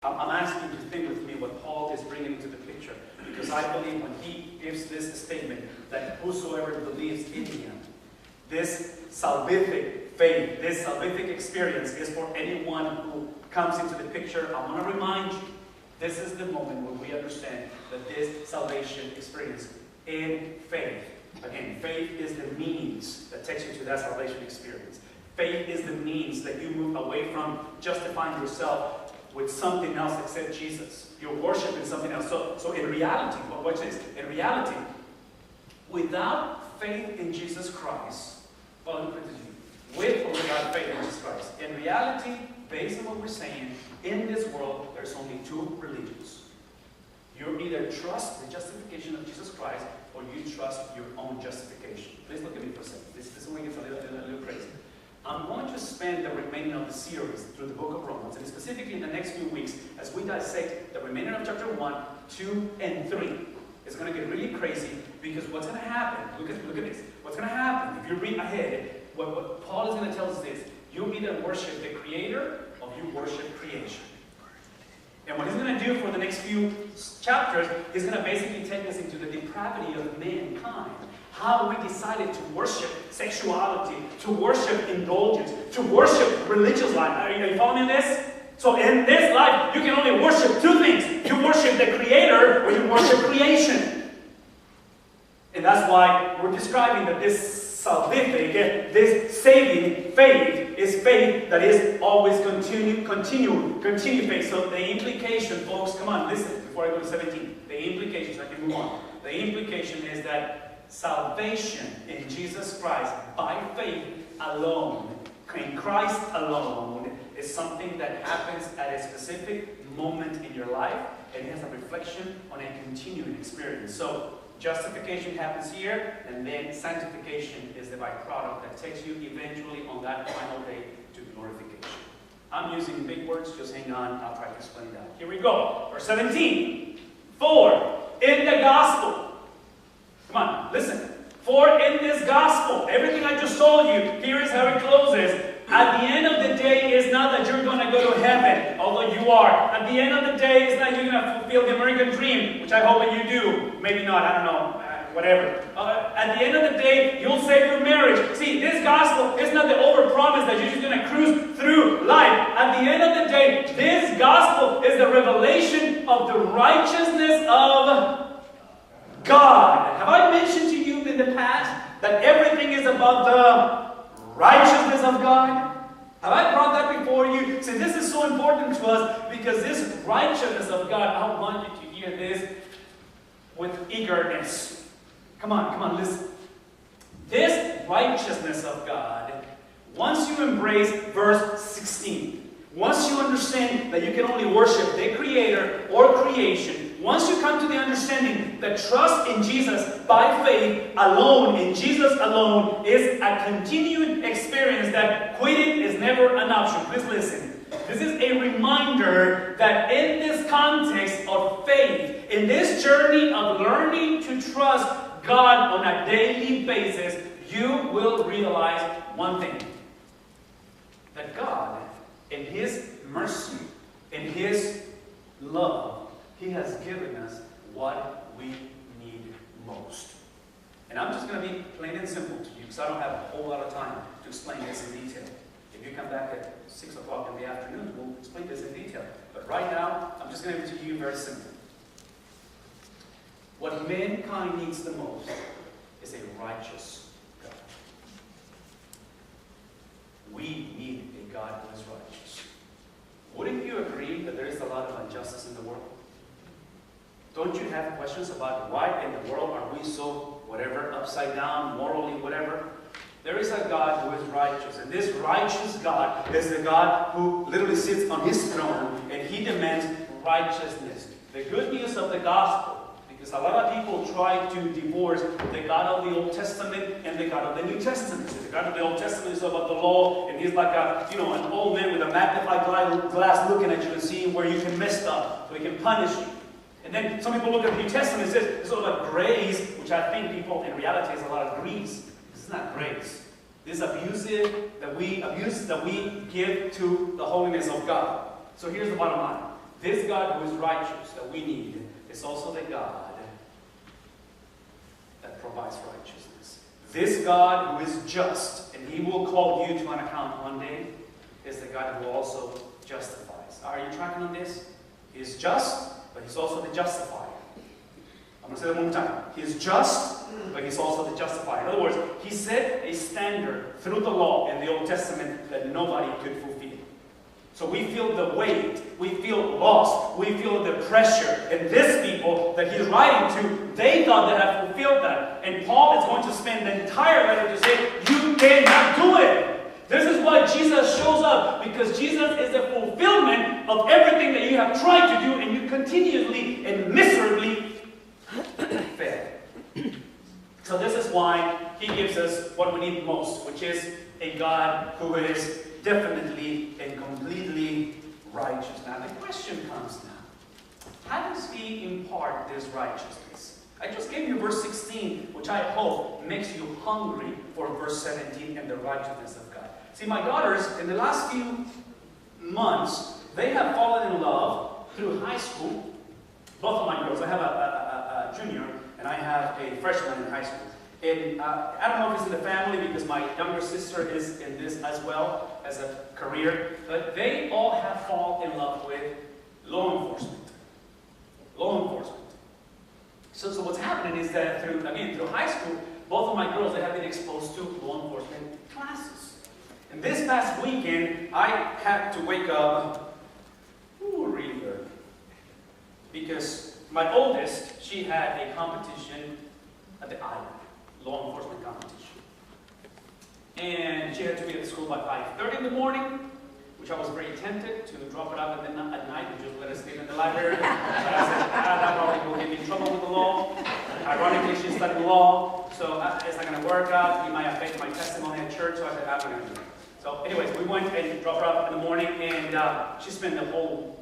I'm asking you to think with me what Paul is bringing into the picture, because I believe when he gives this statement that whosoever believes in him, this salvific faith, this salvific experience is for anyone who comes into the picture. I want to remind you, this is the moment where we understand that this salvation experience in faith, again, faith is the means that takes you to that salvation experience. Faith is the means that you move away from justifying yourself with something else except Jesus. You're worshiping something else. So in reality, watch this. In reality, without faith in Jesus Christ, with or without faith in Jesus Christ, in reality, based on what we're saying, in this world, there's only two religions. You either trust the justification of Jesus Christ, or you trust your own justification. Please look at me for a second. This only gets a little crazy. I'm going to spend the remaining of the series through the book of Romans, and specifically in the next few weeks, as we dissect the remainder of chapter 1, 2, and 3. It's going to get really crazy, because what's going to happen, look at this, what's going to happen, if you read ahead, what Paul is going to tell us is, you either worship the Creator, or you worship creation. And what he's going to do for the next few chapters, he's going to basically take us into the depravity of mankind. How we decided to worship sexuality, to worship indulgence, to worship religious life. Are you following this? So in this life, you can only worship two things. You worship the Creator, or you worship creation. And that's why we're describing that this salvific, this saving faith is faith that is always continue faith. So the implication, folks, come on, listen before I go to 17. The implication, so I can move on. The implication is that salvation in Jesus Christ by faith alone, in Christ alone, is something that happens at a specific moment in your life, and it has a reflection on a continuing experience. So justification happens here, and then sanctification is the byproduct that takes you eventually on that final day to glorification. I'm using big words, just hang on, I'll try to explain that. Here we go, verse 17. For in the gospel, come on, listen. For in this gospel, everything I just told you, here is how it closes. At the end of the day, it's not that you're going to go to heaven, although you are. At the end of the day, it's not you're going to fulfill the American dream, which I hope that you do. Maybe not, I don't know, whatever. At the end of the day, you'll save your marriage. See, this gospel is not the overpromise that you're just going to cruise through life. At the end of the day, this gospel is the revelation of the righteousness of God. Have I mentioned to you in the past that everything is about the righteousness of God? Have I brought that before you? See, this is so important to us because this righteousness of God, I want you to hear this with eagerness. Come on, listen. This righteousness of God, once you embrace verse 16, once you understand that you can only worship the Creator or creation, once you come to the understanding that trust in Jesus by faith alone, in Jesus alone, is a continuing experience, that quitting is never an option. Please listen. This is a reminder that in this context of faith, in this journey of learning to trust God on a daily basis, you will realize one thing. That God, in His mercy, in His love, He has given us what we need most. And I'm just going to be plain and simple to you, because I don't have a whole lot of time to explain this in detail. If you come back at 6 o'clock in the afternoon, we'll explain this in detail. But right now, I'm just going to give it to you very simple. What mankind needs the most is a righteous God. We need a God who is righteous. Wouldn't you agree that there is a lot of injustice in the world? Don't you have questions about why in the world are we so whatever, upside down, morally, whatever? There is a God who is righteous. And this righteous God is the God who literally sits on His throne, and He demands righteousness. The good news of the gospel, because a lot of people try to divorce the God of the Old Testament and the God of the New Testament. The God of the Old Testament is about the law, and He's like an old man with a magnified glass looking at you and seeing where you can mess up, so He can punish you. And then some people look at the New Testament and says it's all about grace, which I think people in reality is a lot of grease. This is not grace. This is abuse that we give to the holiness of God. So here's the bottom line. This God who is righteous that we need is also the God that provides righteousness. This God who is just, and He will call you to an account one day, is the God who also justifies. Are you tracking on this? He is just, but He's also the justifier. I'm going to say that one more time. He is just, but He's also the justifier. In other words, He set a standard through the law in the Old Testament that nobody could fulfill. So we feel the weight, we feel lost, we feel the pressure. And these people that he's writing to, they thought that had fulfilled that. And Paul is going to spend the entire letter to say, you cannot do it. This is why Jesus shows up, because Jesus is the fulfillment of everything that you have tried to do and you continuously and miserably fail. So this is why he gives us what we need most, which is a God who is definitely and completely righteous. Now the question comes now, how does He impart this righteousness? I just gave you verse 16, which I hope makes you hungry for verse 17 and the righteousness of God. See, my daughters, in the last few months, they have fallen in love through high school. Both of my girls. I have a junior and I have a freshman in high school. And I don't know if it's in the family because my younger sister is in this as well as a career, but they all have fallen in love with law enforcement. Law enforcement. So what's happening is that through high school, both of my girls, they have been exposed to law enforcement classes. And this past weekend, I had to wake up really early because my oldest, she had a competition at the island. Law enforcement competition. And she had to be at school by 5:30 in the morning, which I was very tempted to drop it off at night and just let her sleep in the library. But I said, that probably will get me in trouble with the law. Ironically, she's studying law, so it's not going to work out. It might affect my testimony at church, so I said, I'm not going to do it. So anyways, we went and dropped her off in the morning, and she spent the whole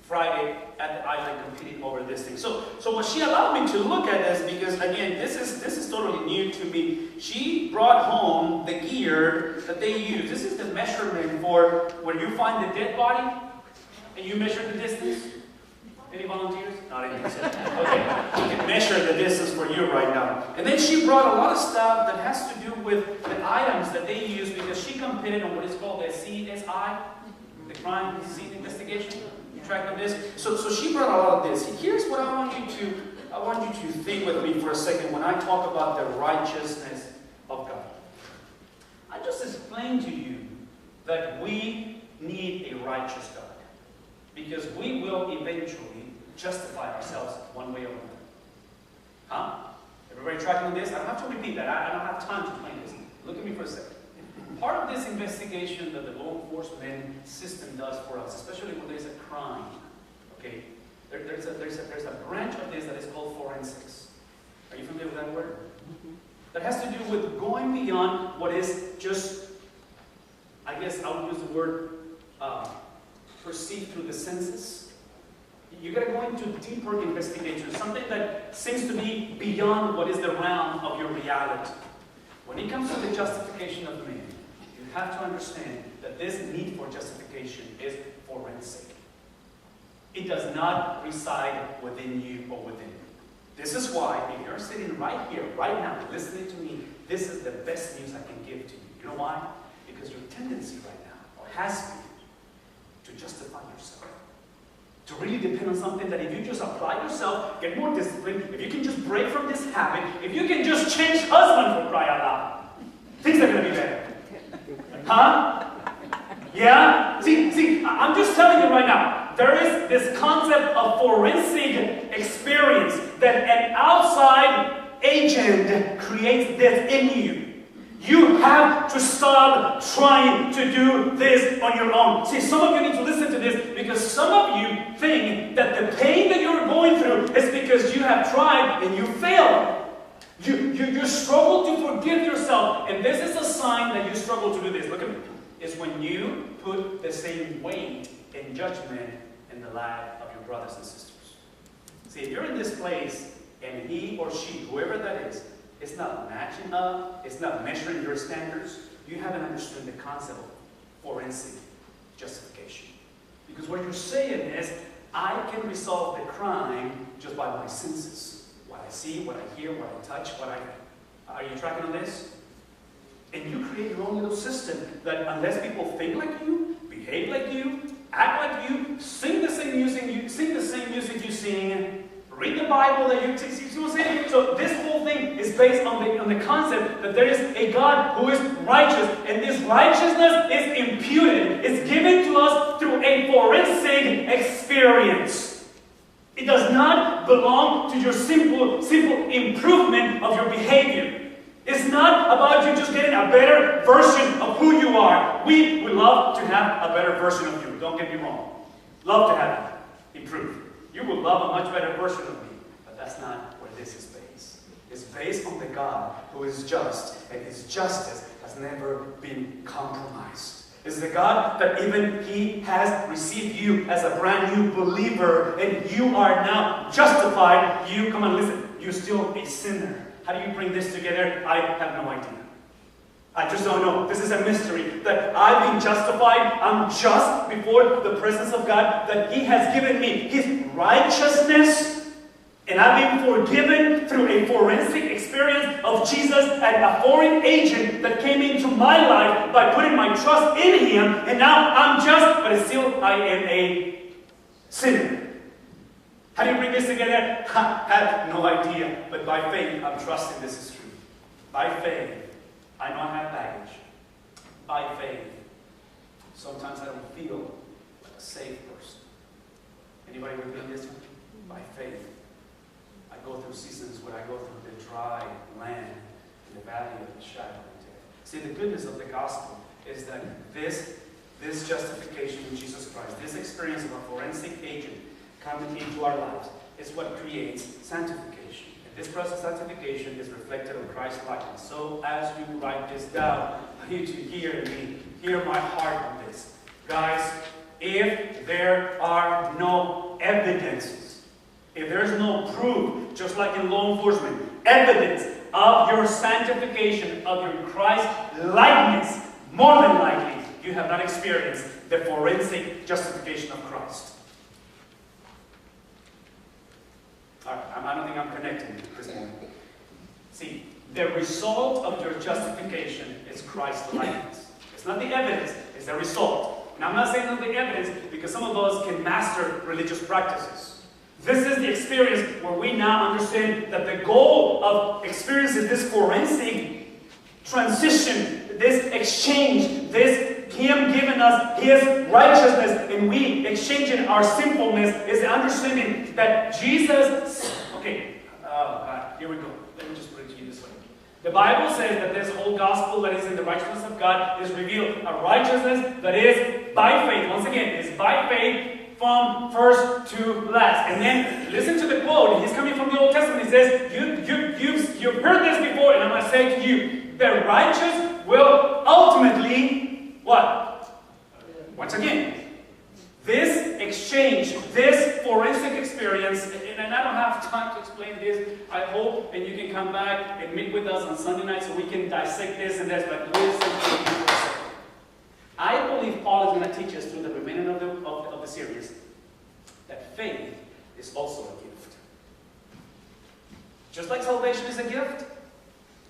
Friday at the island competing over this thing. So what she allowed me to look at this, because again, this is totally new to me. She brought home the gear that they use. This is the measurement for where you find the dead body and you measure the distance. Any volunteers? Not any. Okay, we can measure the distance for you right now. And then she brought a lot of stuff that has to do with the items that they use, because she competed on what is called the CSI, the crime scene investigation. Track of this. So she brought a lot of this. Here's what I want you to think with me for a second when I talk about the righteousness of God. I just explained to you that we need a righteous God, because we will eventually justify ourselves one way or another. Huh? Everybody tracking on this? I don't have to repeat that. I don't have time to explain this. Look at me for a second. Part of this investigation that the law enforcement system does for us, especially when there's a crime, okay, there's a branch of this that is called forensics. Are you familiar with that word? Mm-hmm. That has to do with going beyond what is just, I guess I would use the word perceived through the senses. You got to go into deeper investigation, something that seems to be beyond what is the realm of your reality. When it comes to the justification of man, you have to understand that this need for justification is forensic. It does not reside within you or within me. This is why, if you're sitting right here, right now, listening to me, this is the best news I can give to you. You know why? Because your tendency right now, or has been, to justify yourself. To really depend on something that if you just apply yourself, get more discipline, if you can just break from this habit, if you can just change husband for cry out loud, things are going to be better. Huh? Yeah? See, I'm just telling you right now, there is this concept of forensic experience that an outside agent creates this in you. You have to stop trying to do this on your own. See, some of you need to listen to this, because some of you think that the pain that you're going through is because you have tried and you failed. You struggle to forgive yourself, and this is a sign that you struggle to do this. Look at me. It's when you put the same weight and judgment in the lap of your brothers and sisters. See, if you're in this place and he or she, whoever that is not matching up, it's not measuring your standards, you haven't understood the concept of forensic justification. Because what you're saying is, I can resolve the crime just by my senses. What I see, what I hear, what I touch, Are you tracking on this? And you create your own little system that unless people think like you, behave like you, act like you, sing the same music you sing, read the Bible that you see what I'm saying? So this whole thing is based on the concept that there is a God who is righteous, and this righteousness is imputed. It's given to us through a forensic experience. It does not belong to your simple improvement of your behavior. It's not about you just getting a better version of who you are. We would love to have a better version of you. Don't get me wrong. Love to have it improved. You would love a much better version of me. But that's not where this is based. It's based on the God who is just, and his justice has never been compromised. It's the God that even he has received you as a brand new believer, and you are now justified. You, come on, listen, you're still a sinner. How do you bring this together? I have no idea. I just don't know. This is a mystery that I've been justified. I'm just before the presence of God, that he has given me his righteousness, and I've been forgiven through a forensic experience of Jesus and a foreign agent that came into my life by putting my trust in him, and now I'm just, but still I am a sinner. How do you bring this together? I have no idea. But by faith, I'm trusting this is true. By faith, I know I have baggage. By faith, sometimes I don't feel like a safe person. Anybody with me on this one? By faith, I go through seasons where I go through the dry land in the valley of the shadow of death. See, the goodness of the gospel is that this justification in Jesus Christ, this experience of a forensic agent coming into our lives, is what creates sanctification. And this process of sanctification is reflected on Christ's likeness. So as you write this down, I need you to hear me, hear my heart on this. Guys, if there are no evidences, if there's no proof, just like in law enforcement, evidence of your sanctification, of your Christ likeness, more than likely, you have not experienced the forensic justification of Christ. I don't think I'm connecting this morning. See, the result of your justification is Christ's likeness. It's not the evidence, it's the result. Now, I'm not saying not the evidence because some of us can master religious practices. This is the experience where we now understand that the goal of experiencing this forensic transition, this exchange, this him giving us his righteousness and we exchanging our sinfulness, is the understanding that Jesus... Okay, here we go. Let me just put it to you this way. The Bible says that this whole gospel that is in the righteousness of God is revealed. A righteousness that is by faith. Once again, is by faith from first to last. And then, listen to the quote. He's coming from the Old Testament. He says, you've heard this before, and I'm going to say to you, the righteous will ultimately, what? Once again, this exchange, this forensic experience, and I don't have time to explain this. I hope, and you can come back and meet with us on Sunday night so we can dissect this and that, but listen to me for a second. I believe Paul is going to teach us through the remainder of the series that faith is also a gift. Just like salvation is a gift,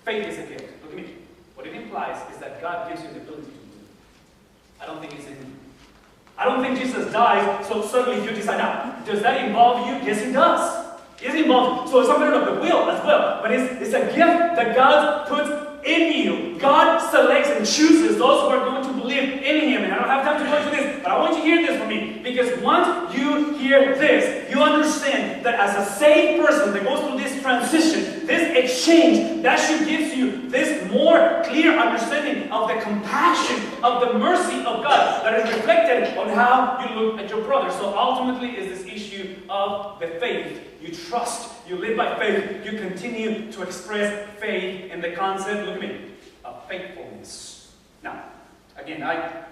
faith is a gift. Look at me. What it implies is that God gives you the ability to believe. I don't think it's in you. I don't think Jesus dies, so suddenly you decide, now, does that involve you? Yes, it does. It involves you. So it's a matter of the will as well. But it's a gift that God puts in you. God selects and chooses those who are going to believe in him. And I don't have time to go into this, but I want you to hear this from me. Because once you hear this, you understand that as a saved person that goes through this transition, this exchange, that should give you this more clear understanding of the compassion, of the mercy of God that is reflected on how you look at your brother. So ultimately is this issue of the faith. You trust, you live by faith, you continue to express faith in the concept, look at me, of faithfulness. Now, again, I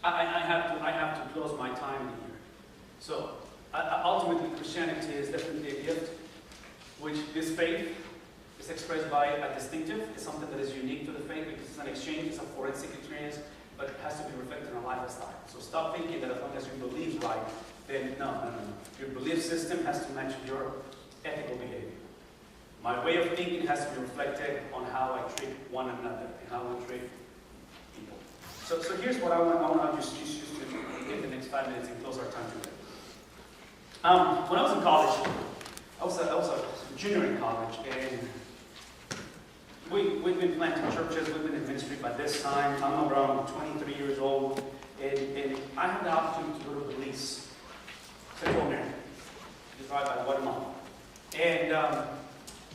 have to close my time here. So, ultimately, Christianity is definitely a gift, which this faith is expressed by a distinctive. It's something that is unique to the faith because it's an exchange, it's a forensic experience, but it has to be reflected in a lifestyle. So stop thinking that as long as you believe right, then no. Your belief system has to match your ethical behavior. My way of thinking has to be reflected on how I treat one another and how I treat people. So here's what I want to just use to in the next 5 minutes and close our time together. When I was in college, I was a junior in college, and we've been planting churches, we've been in ministry by this time. I'm around 23 years old, and I had the opportunity to go to Belize, Central America, just right by Guatemala. And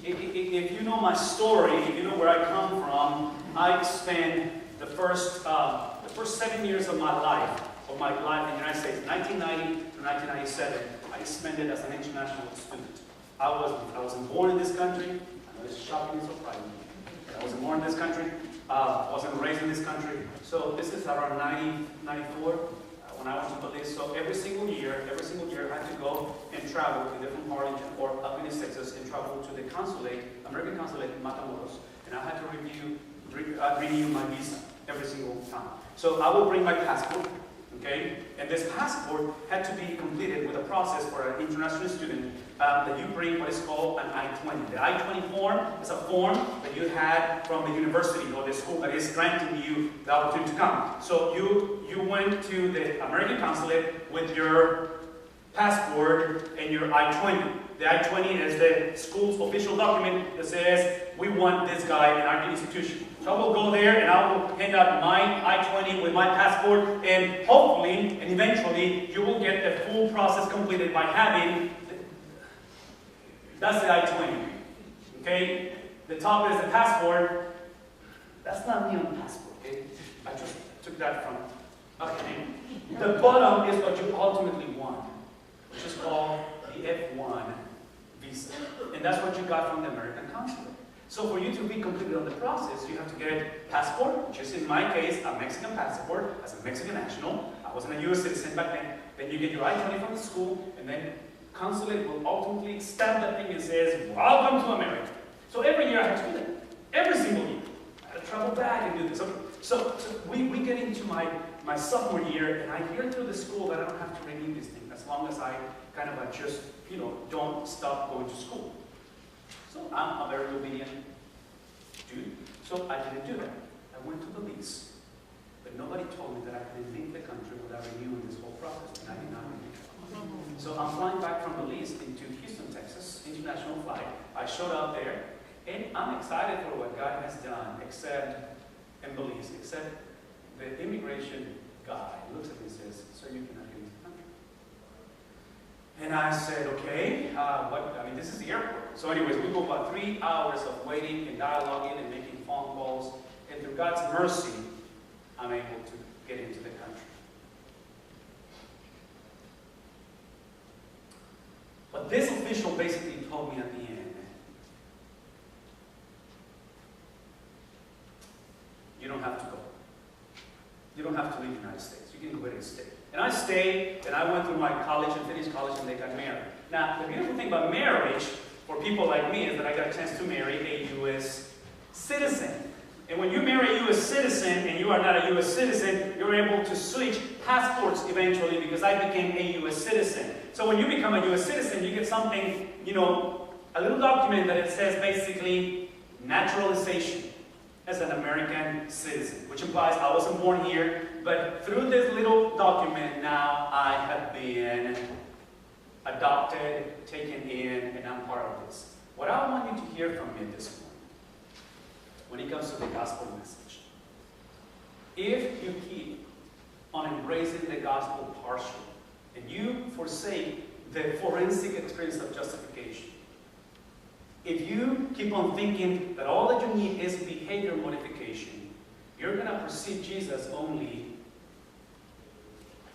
if you know my story, if you know where I come from, I spent the first 7 years of my life in the United States, 1990 to 1997, I spent it as an international student. I wasn't born in this country. I know it's shocking and surprising. I wasn't born in this country. Wasn't raised in this country. So this is around 94 when I went to Belize. So every single year, I had to go and travel to different parts or up in Texas and travel to the consulate, American consulate in Matamoros, and I had to renew my visa every single time. So I would bring my passport. Okay? And this passport had to be completed with a process for an international student that you bring what is called an I-20. The I-20 form is a form that you had from the university or the school that is granting you the opportunity to come. So you went to the American consulate with your passport and your I-20. The I-20 is the school's official document that says, we want this guy in our institution. So I will go there and I will hand out my I-20 with my passport, and hopefully and eventually you will get the full process completed by having, that's the I-20. Okay? The top is the passport. That's not me on the passport. Okay? I just took that from, okay. The bottom is what you ultimately want, which is called the F1 visa. And that's what you got from the American consulate. So for you to be completed on the process, you have to get a passport, which is in my case, a Mexican passport, as a Mexican national. I wasn't a U.S. citizen back then. Then you get your I-20 from the school, and then consulate will ultimately stamp that thing and says, welcome to America. So every year I had to do that. Every single year. I had to travel back and do this. So we get into my sophomore year, and I hear through the school that I don't have to renew this thing as long as I kind of just, don't stop going to school. So I'm a very obedient dude. So I didn't do that. I went to Belize. But nobody told me that I could leave the country without renewing this whole process, and I did not renew it. So I'm flying back from Belize into Houston, Texas, international flight. I showed up there, and I'm excited for what God has done, in Belize, except the immigration guy looks at me and says, sir, you cannot get into the country. And I said, okay, this is the airport. So anyways, we go about 3 hours of waiting and dialoguing and making phone calls, and through God's mercy, I'm able to get into the country. But this official basically told me at the end, you don't have to go. You don't have to leave the United States. You can go ahead and stay. And I stayed, and I went through my college and finished college, and they got married. Now, the beautiful thing about marriage for people like me is that I got a chance to marry a U.S. citizen. And when you marry a U.S. citizen and you are not a U.S. citizen, you're able to switch passports eventually because I became a U.S. citizen. So when you become a U.S. citizen, you get something, a little document that it says basically naturalization as an American citizen, which implies I wasn't born here, but through this little document now I have been adopted, taken in, and I'm part of this. What I want you to hear from me this morning, when it comes to the gospel message, if you keep on embracing the gospel partially, and you forsake the forensic experience of justification, if you keep on thinking that all that you need is behavior modification, you're going to perceive Jesus only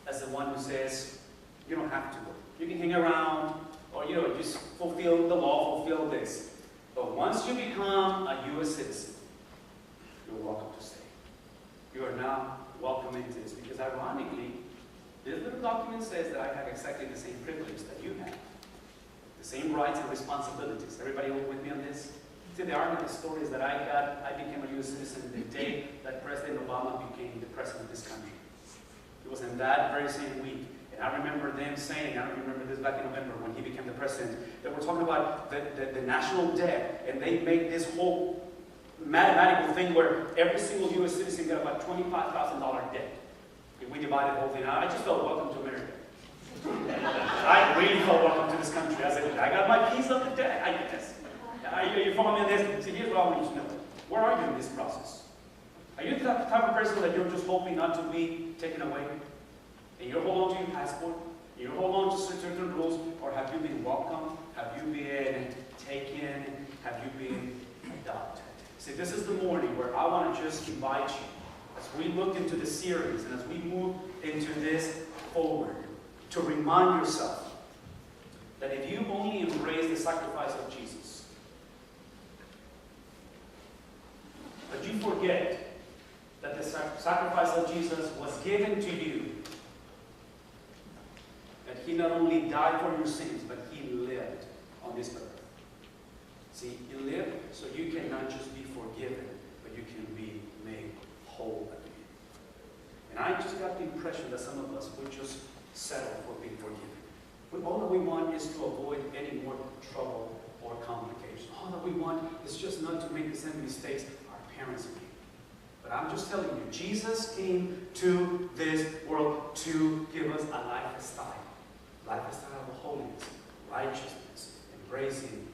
as the one who says, you don't have to go. You can hang around, or just fulfill the law, fulfill this. But once you become a U.S. citizen, you're welcome to stay. You are now welcome into this, because ironically, this little document says that I have exactly the same privilege that you have. The same rights and responsibilities. Everybody with me on this? See, the irony of the story is that I became a U.S. citizen the day that President Obama became the president of this country. It was in that very same week. And I remember them saying, I remember this back in November when he became the president, they were talking about the national debt, and they made this whole mathematical thing where every single U.S. citizen got about $25,000 debt. If we divided the whole thing out, I just felt welcome to America. I really felt welcome to this country. I said, I got my piece of the debt, I guess. You follow me on this? See, here's what I want you to know. Where are you in this process? Are you the type of person that you're just hoping not to be taken away? And you hold on to your passport? You hold on to certain rules? Or have you been welcomed? Have you been taken? Have you been adopted? See, this is the morning where I want to just invite you, as we look into the series and as we move into this forward, to remind yourself that if you only embrace the sacrifice of Jesus, but you forget that the sacrifice of Jesus was given to you, that he not only died for your sins, but he lived on this earth. See, he lived so you can not just be forgiven, but you can be made whole again. And I just got the impression that some of us would just settle for being forgiven. All that we want is to avoid any more trouble or complications. All that we want is just not to make the same mistakes our parents made. But I'm just telling you, Jesus came to this world to give us a lifestyle of holiness, righteousness, embracing